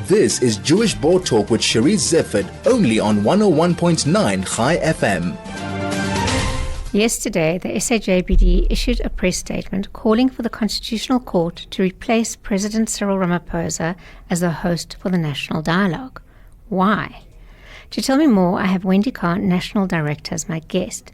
This is Jewish Board Talk with Charisse Zeifert, only on 101.9 Chai FM. Yesterday, the SAJBD issued a press statement calling for the Constitutional Court to replace President Cyril Ramaphosa as the host for the National Dialogue. Why? To tell me more, I have Wendy Kahn, National Director, as my guest.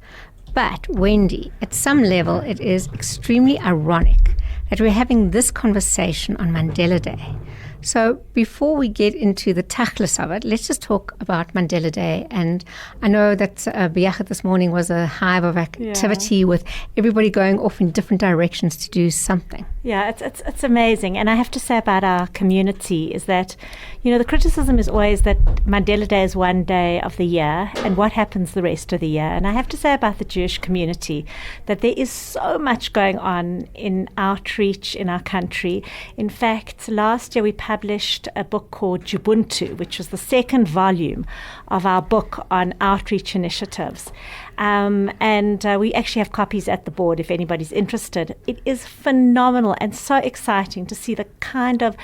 But, Wendy, at some level, it is extremely ironic that we're having this conversation on Mandela Day. So before we get into the tachlis of it, let's just talk about Mandela Day. And I know that Biyachat this morning was a hive of activity with everybody going off in different directions to do something. Yeah, it's amazing. And I have to say about our community is that, you know, the criticism is always that Mandela Day is one day of the year and what happens the rest of the year. And I have to say about the Jewish community that there is so much going on in outreach in our country. In fact, last year we published a book called Ubuntu, which was the second volume of our book on outreach initiatives. And we actually have copies at the board if anybody's interested. It is phenomenal and so exciting to see the kind of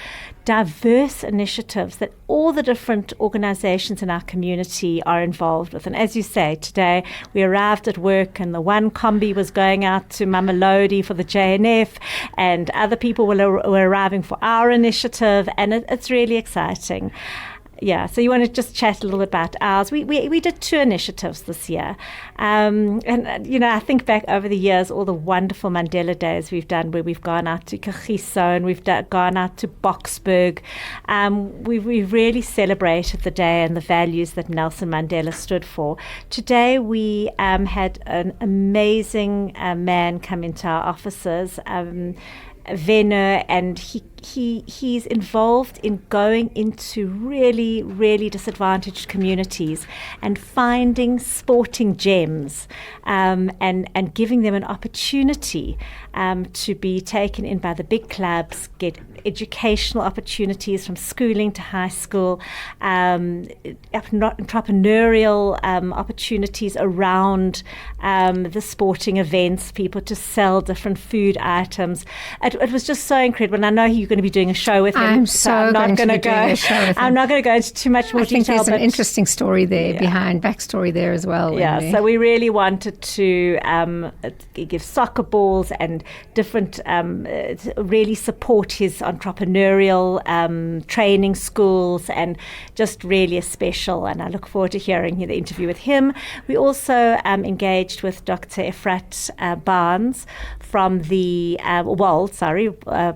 diverse initiatives that all the different organizations in our community are involved with. And as you say, today we arrived at work and the one combi was going out to Mamelodi for the JNF and other people were arriving for our initiative, and it's really exciting. Yeah, so you want to just chat a little bit about ours. We did 2 initiatives this year. And, you know, I think back over the years, all the wonderful Mandela Days we've done where we've gone out to Kagiso and we've gone out to Boksburg. We've really celebrated the day and the values that Nelson Mandela stood for. Today we had an amazing man come into our offices, Venner, and he's involved in going into really, really disadvantaged communities and finding sporting gems and giving them an opportunity to be taken in by the big clubs, get educational opportunities from schooling to high school, entrepreneurial opportunities around the sporting events, people to sell different food items. It was just so incredible. And I know you're going to be doing a show with him. I'm not going to go into too much more detail. I think there's an interesting story there backstory there as well. Yeah, so we really wanted to give soccer balls and different, really support his entrepreneurial training schools, and just really special. And I look forward to hearing the interview with him. We also engaged with Dr. Efrat Barnes from the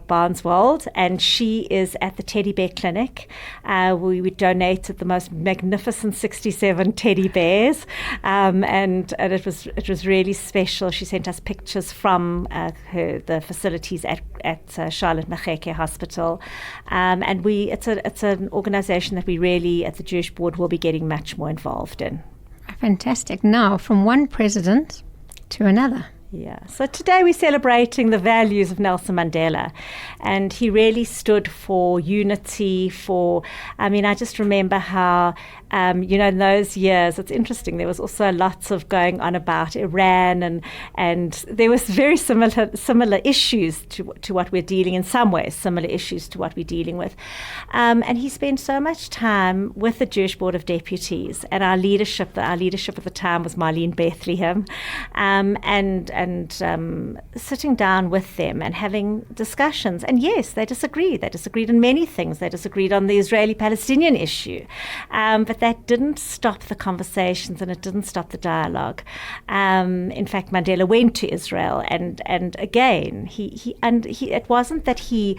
Barnes Wold, and she is at the Teddy Bear Clinic. We donated the most magnificent 67 teddy bears, and it was really special. She sent us pictures from the facilities at Charlotte Maxeke Hospital, and it's an organisation that we really at the Jewish Board will be getting much more involved in. Fantastic. Now, from one president to another. Yeah, so today we're celebrating the values of Nelson Mandela, and he really stood for unity, I just remember how, in those years, it's interesting, there was also lots of going on about Iran, and there was very similar issues to what we're dealing, in some ways, similar issues to what we're dealing with. And he spent so much time with the Jewish Board of Deputies, and our leadership at the time was Marlene Bethlehem, and sitting down with them and having discussions. And yes, they disagreed. They disagreed on many things. They disagreed on the Israeli-Palestinian issue. But that didn't stop the conversations, and it didn't stop the dialogue. In fact, Mandela went to Israel, and again, it wasn't that he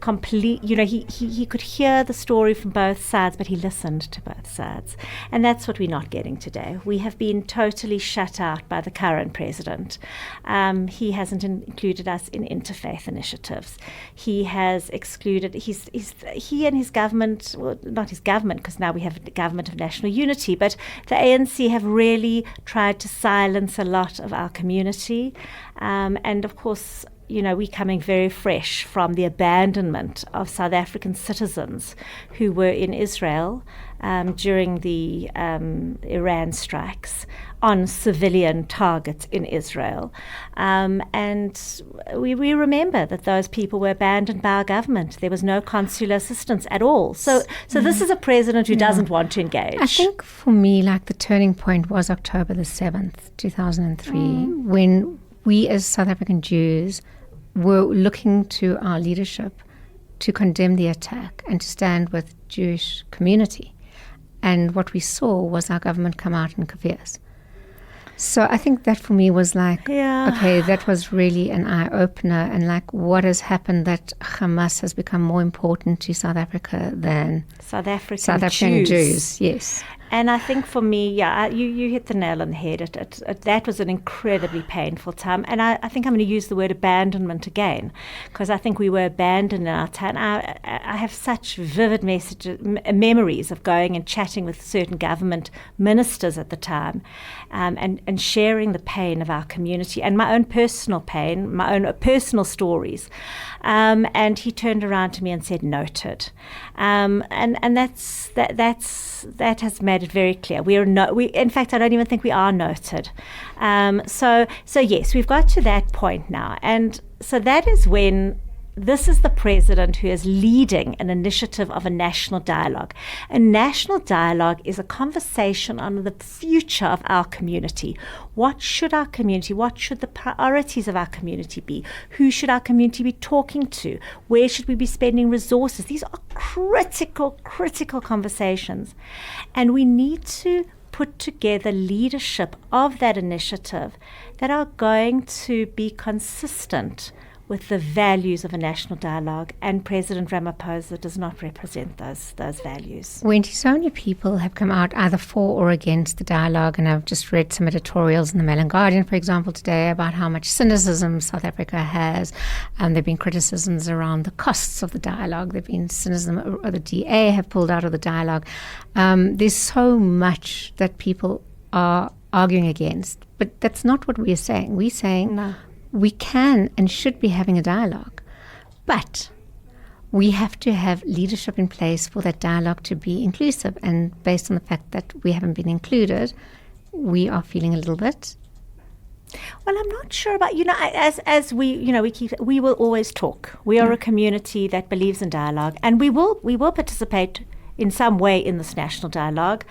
he could hear the story from both sides, but he listened to both sides. And that's what we're not getting today. We have been totally shut out by the current president. He hasn't included us in interfaith initiatives. He has excluded, he and his government, well, not his government, because now we have a government of national unity, but the ANC have really tried to silence a lot of our community. And of course, we're coming very fresh from the abandonment of South African citizens who were in Israel during the Iran strikes on civilian targets in Israel. And we remember that those people were abandoned by our government. There was no consular assistance at all. So this is a president who doesn't want to engage. I think for me, like, the turning point was October the 7th, 2003, when we as South African Jews were looking to our leadership to condemn the attack and to stand with Jewish community. And what we saw was our government come out in kafirs. So I think that for me was like, okay, that was really an eye-opener, and like what has happened that Hamas has become more important to South Africa than South African Jews. Yes. And I think for me, you hit the nail on the head. That was an incredibly painful time. And I think I'm going to use the word abandonment again, because I think we were abandoned in our time. I have such vivid memories of going and chatting with certain government ministers at the time, and sharing the pain of our community and my own personal pain, my own personal stories. And he turned around to me and said, "Noted." And that has made it very clear. In fact, I don't even think we are noted. So yes, we've got to that point now. And so that is when this is the president who is leading an initiative of a national dialogue. A national dialogue is a conversation on the future of our community. What should the priorities of our community be? Who should our community be talking to? Where should we be spending resources? These are critical conversations. And we need to put together leadership of that initiative that are going to be consistent with the values of a national dialogue, and President Ramaphosa does not represent those values. Wendy, so many people have come out either for or against the dialogue, and I've just read some editorials in the Mail and Guardian, for example, today about how much cynicism South Africa has. There have been criticisms around the costs of the dialogue. There have been cynicism, or the DA have pulled out of the dialogue. There's so much that people are arguing against, but that's not what we are saying. We're saying no. We can and should be having a dialogue, but we have to have leadership in place for that dialogue to be inclusive. And based on the fact that we haven't been included, we are feeling a little bit. Well, I'm not sure about, as we will always talk. We are a community that believes in dialogue, and we will participate in some way in this national dialogue.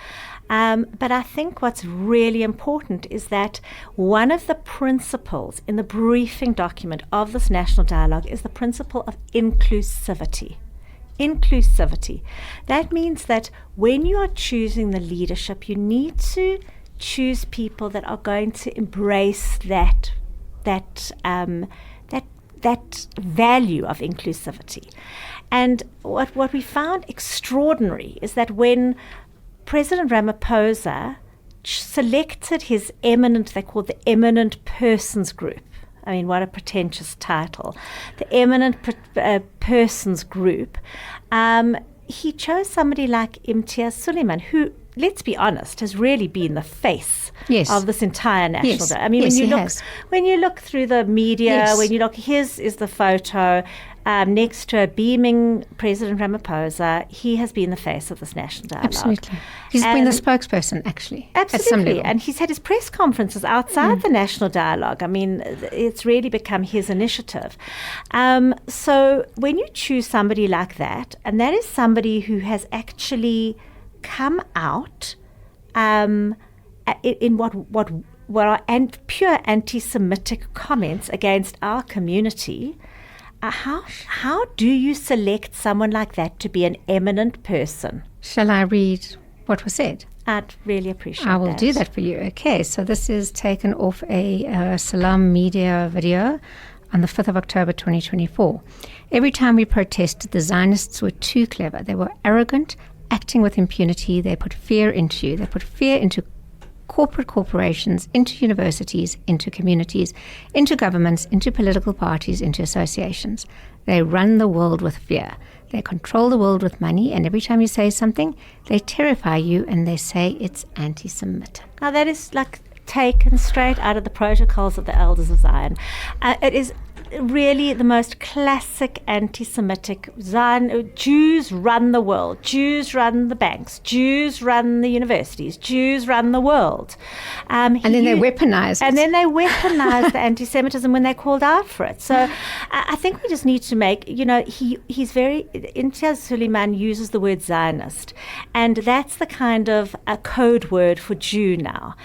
But I think what's really important is that one of the principles in the briefing document of this national dialogue is the principle of inclusivity. Inclusivity. That means that when you are choosing the leadership, you need to choose people that are going to embrace that value of inclusivity. And what we found extraordinary is that when President Ramaphosa selected his they called the Eminent Persons Group. I mean, what a pretentious title. The Eminent Persons Group. He chose somebody like Imtiaz Sooliman, who, let's be honest, has really been the face of this entire national day. I mean, when you look through the media, his is the photo next to a beaming President Ramaphosa. He has been the face of this national dialogue. Absolutely. He's been the spokesperson, actually. Absolutely. And he's had his press conferences outside the national dialogue. I mean, it's really become his initiative. So when you choose somebody like that, and that is somebody who has actually come out in what are pure anti-Semitic comments against our community, how do you select someone like that to be an eminent person? Shall I read what was said? I'd really appreciate that. I will do that for you. Okay, so this is taken off a Salam Media video on the 5th of October 2024. Every time we protested, the Zionists were too clever. They were arrogant, acting with impunity. They put fear into you. They put fear into corporations, into universities, into communities, into governments, into political parties, into associations. They run the world with fear. They control the world with money, and every time you say something, they terrify you and they say it's anti-Semitic. Now that is like taken straight out of the protocols of the Elders of Zion. It is really the most classic anti-Semitic. Jews run the world. Jews run the banks. Jews run the universities. Jews run the world. And then they weaponize it. And then they weaponize the anti-Semitism when they're called out for it. So I think we just need to make, he's very, Imtiaz Sooliman uses the word Zionist. And that's the kind of a code word for Jew now.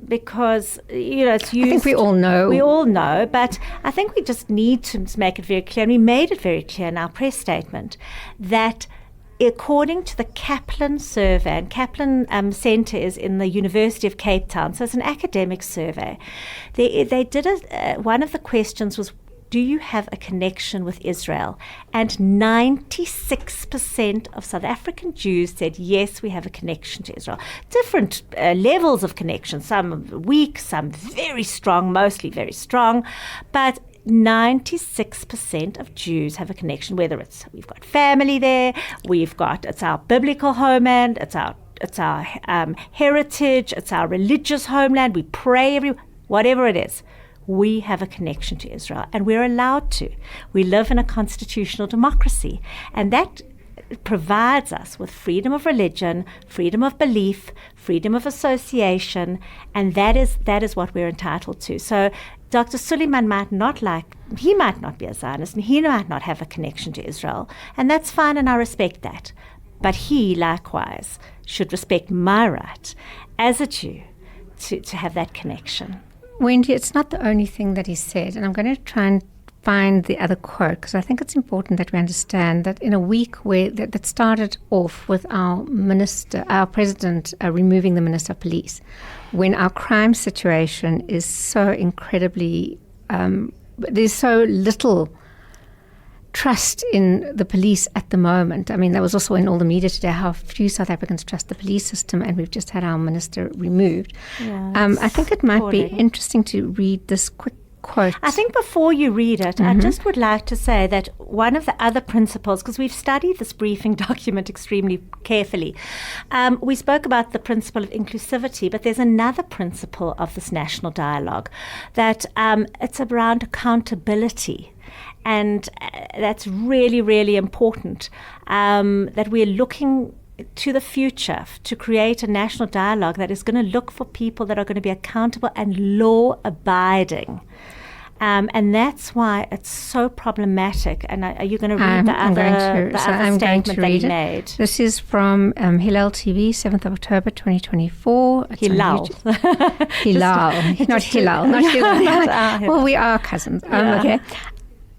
Because, it's used. I think we all know. We all know, but I think we just need to make it very clear, and we made it very clear in our press statement, that according to the Kaplan survey, and Kaplan Centre is in the University of Cape Town, so it's an academic survey. They did one of the questions was, do you have a connection with Israel? And 96% of South African Jews said, yes, we have a connection to Israel. Different levels of connection, some weak, some very strong, mostly very strong, but 96% of Jews have a connection, whether it's we've got family there, it's our biblical homeland, it's our heritage, it's our religious homeland, we pray whatever it is. We have a connection to Israel, and we're allowed to. We live in a constitutional democracy, and that provides us with freedom of religion, freedom of belief, freedom of association, and that is what we're entitled to. So Dr. Sooliman might not be a Zionist, and he might not have a connection to Israel, and that's fine, and I respect that. But he, likewise, should respect my right as a Jew to have that connection. Wendy, it's not the only thing that he said, and I'm going to try and find the other quote, because I think it's important that we understand that in a week where that started off with our president removing the minister of police, when our crime situation is so incredibly, there's so little trust in the police at the moment. I mean, that was also in all the media today, how few South Africans trust the police system, and we've just had our minister removed. Yeah, I think it might be interesting to read this quick quote. I think before you read it, I just would like to say that one of the other principles, because we've studied this briefing document extremely carefully, we spoke about the principle of inclusivity, but there's another principle of this national dialogue, that it's around accountability. And that's really, really important, that we're looking to the future to create a national dialogue that is going to look for people that are going to be accountable and law-abiding. And that's why it's so problematic. And are you going to read the other statement that he made? This is from Hillel TV, 7th of October, 2024. Hillel. Hillel. Not Hillel. Not Hillel. Well, we are cousins. Okay.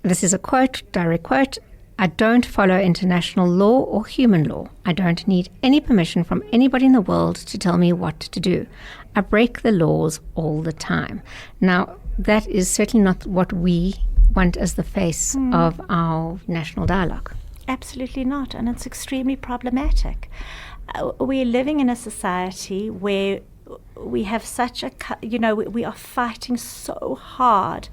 This is a quote, direct quote. I don't follow international law or human law. I don't need any permission from anybody in the world to tell me what to do. I break the laws all the time. Now, that is certainly not what we want as the face of our national dialogue. Absolutely not, and it's extremely problematic. We're living in a society where we have such we are fighting so hard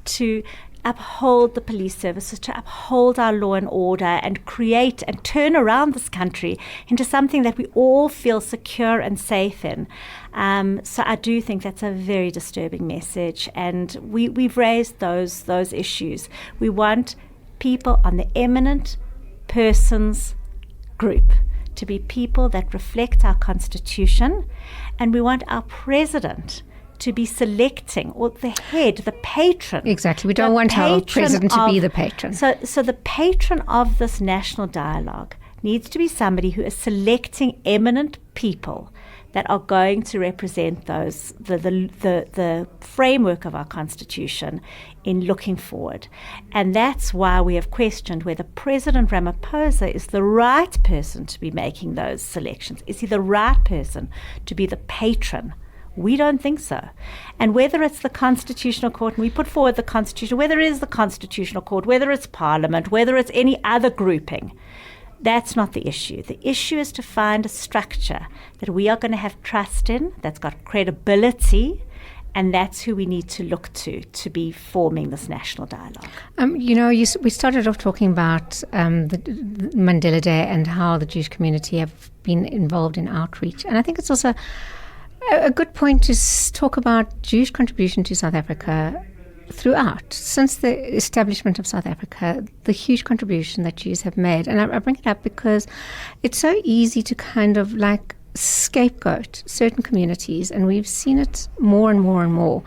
to uphold the police services, to uphold our law and order, and create and turn around this country into something that we all feel secure and safe in. So I do think that's a very disturbing message, and we've raised those issues. We want people on the eminent persons group to be people that reflect our Constitution, and we want our president to be selecting, or the head, the patron. Exactly. We don't want our president to be the patron. So the patron of this national dialogue needs to be somebody who is selecting eminent people that are going to represent the framework of our Constitution in looking forward. And that's why we have questioned whether President Ramaphosa is the right person to be making those selections. Is he the right person to be the patron? We don't think so. And whether it's the Constitutional Court, and we put forward the Constitution, whether it is the Constitutional Court, whether it's Parliament, whether it's any other grouping, that's not the issue. The issue is to find a structure that we are going to have trust in, that's got credibility, and that's who we need to look to be forming this national dialogue. We started off talking about the Mandela Day and how the Jewish community have been involved in outreach. And I think it's also a good point to talk about Jewish contribution to South Africa throughout, since the establishment of South Africa, the huge contribution that Jews have made. And I bring it up because it's so easy to kind of like scapegoat certain communities, and we've seen it more and more and more.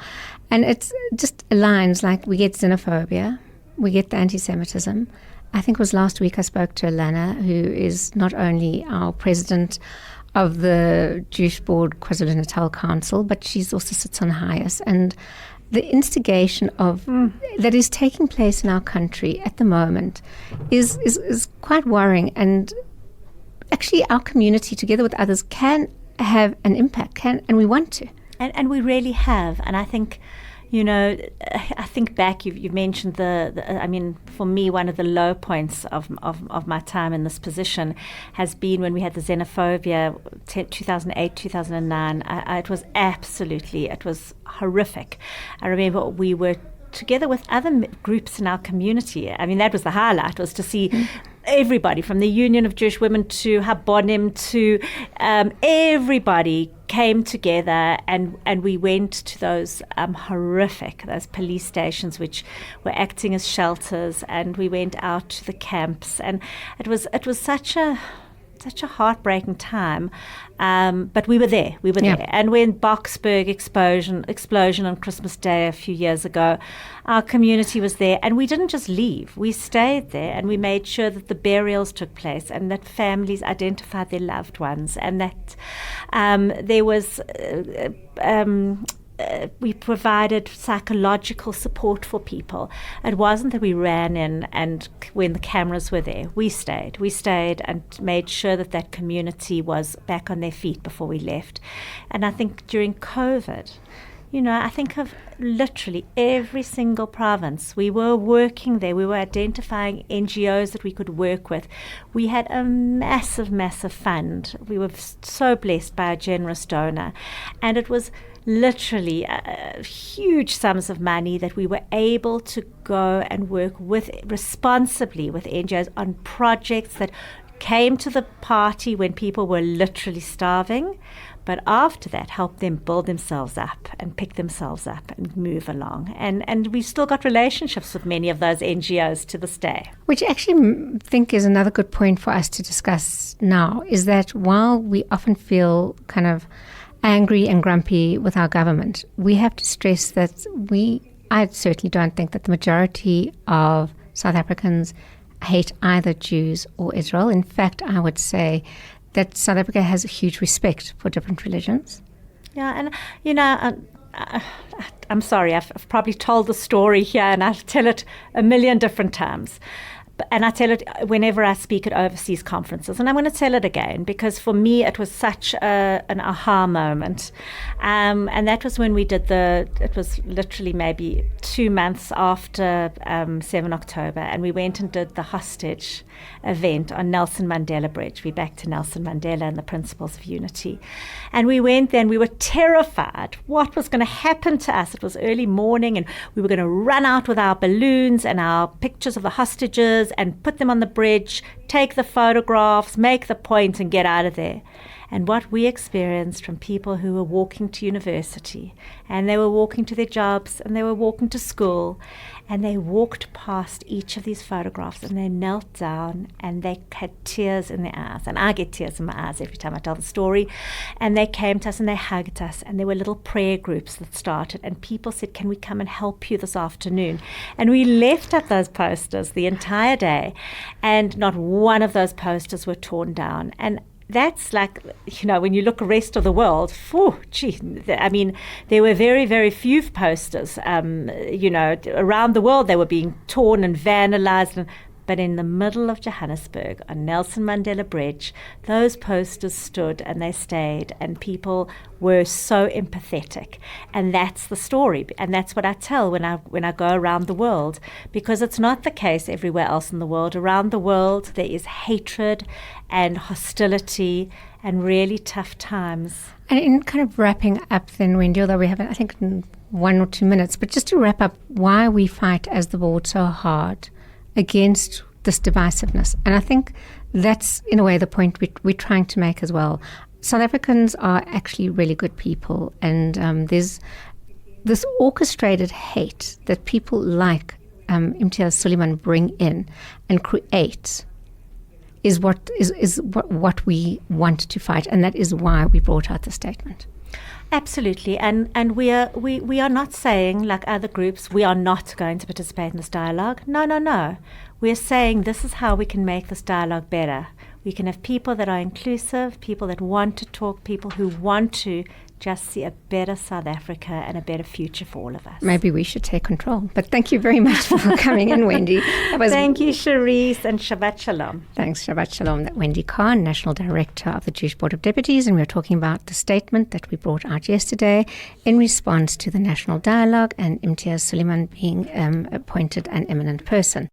And it's just aligns, like we get xenophobia, we get the anti-Semitism. I think it was last week I spoke to Alana, who is not only our president of the Jewish Board KwaZulu-Natal Council, but she's also sits on HIAS. And the instigation of that is taking place in our country at the moment is quite worrying. And actually our community, together with others, can have an impact, and we want to. And we really have. And I think, I think back, you've mentioned I mean, for me, one of the low points of my time in this position has been when we had the xenophobia, 2008, 2009. It was horrific. I remember we were together with other groups in our community. I mean, that was the highlight, was to see everybody from the Union of Jewish Women to Habonim to everybody came together, and we went to those those police stations which were acting as shelters, and we went out to the camps, and it was such a heartbreaking time, but we were there. There. And when Boksburg explosion on Christmas Day a few years ago, our community was there, and we didn't just leave. We stayed there, and we made sure that the burials took place, and that families identified their loved ones, and that there was. We provided psychological support for people. It wasn't that we ran in and when the cameras were there. We stayed and made sure that community was back on their feet before we left. And I think during COVID, I think of literally every single province. We were working there. We were identifying NGOs that we could work with. We had a massive, massive fund. We were so blessed by a generous donor. And it was literally huge sums of money that we were able to go and work responsibly with NGOs on projects that came to the party when people were literally starving, but after that helped them build themselves up and pick themselves up and move along. And we've still got relationships with many of those NGOs to this day. Which I actually think is another good point for us to discuss now, is that while we often feel kind of angry and grumpy with our government, we have to stress that I certainly don't think that the majority of South Africans hate either Jews or Israel. In fact, I would say that South Africa has a huge respect for different religions. Yeah, and I'm sorry, I've probably told the story here, and I tell it a million different times. And I tell it whenever I speak at overseas conferences. And I'm going to tell it again, because for me it was such an aha moment. And that was when we did it was literally maybe 2 months after 7 October. And we went and did the hostage event on Nelson Mandela Bridge. We back to Nelson Mandela and the principles of unity. And we went there and we were terrified what was going to happen to us. It was early morning and we were going to run out with our balloons and our pictures of the hostages and put them on the bridge, take the photographs, make the point and get out of there. And what we experienced from people who were walking to university, and they were walking to their jobs, and they were walking to school, and they walked past each of these photographs, and they knelt down, and they had tears in their eyes. And I get tears in my eyes every time I tell the story. And they came to us, and they hugged us, and there were little prayer groups that started, and people said, can we come and help you this afternoon? And we left up those posters the entire day, and not one of those posters were torn down. And that's like, when you look the rest of the world, I mean, there were very, very few posters, around the world they were being torn and vandalized. But in the middle of Johannesburg, on Nelson Mandela Bridge, those posters stood and they stayed, and people were so empathetic. And that's the story. And that's what I tell when I go around the world, because it's not the case everywhere else in the world. Around the world, there is hatred and hostility and really tough times. And in kind of wrapping up then, Wendy, although we have, I think, 1 or 2 minutes, but just to wrap up why we fight as the board so hard against this divisiveness. And I think that's, in a way, the point we're trying to make as well. South Africans are actually really good people, and there's this orchestrated hate that people like Imtiaz Sooliman bring in and create is what we want to fight, and that is why we brought out the statement. Absolutely, and we are not saying, like other groups, we are not going to participate in this dialogue. No. We are saying this is how we can make this dialogue better. We can have people that are inclusive, people that want to talk, people who want to just see a better South Africa and a better future for all of us. Maybe we should take control. But thank you very much for coming in, Wendy. Thank you, Charisse, and Shabbat Shalom. Thanks, Shabbat Shalom. Wendy Kahn, National Director of the Jewish Board of Deputies, and we were talking about the statement that we brought out yesterday in response to the National Dialogue and Imtiaz Sooliman being appointed an eminent person.